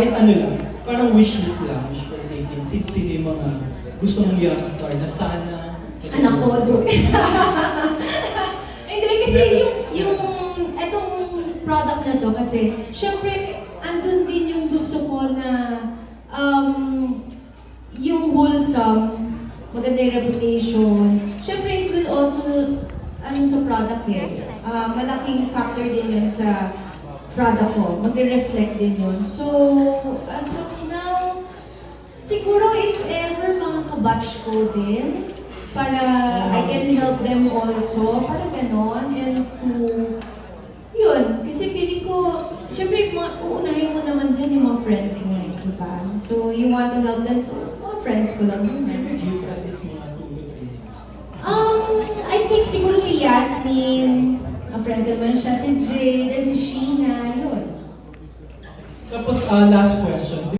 Kahit ano lang, parang wishlist lang, wish for taking. Sino yung mga gusto mong young star na sana. Anak ko, Joey. Hindi, kasi etong product na to, kasi, syempre, andun din yung gusto ko na, yung wholesome, maganda yung reputation. Syempre, it will also, sa product malaking factor din yun sa product ko. Magre-reflect din yun. So, as of now, siguro if ever mga kabatch ko din, para I can help them also, para ganon, and to, yun, kasi feeling ko, syempre, uunahin mo naman dyan yung mga friends mo, diba? So, you want to help them, so, mga friends ko lang yun. Give at least mga 2 to 3 years. I think siguro si Yasmin, a friend ko naman siya, si Jade, and si Sheena, yun. Tapos, last question.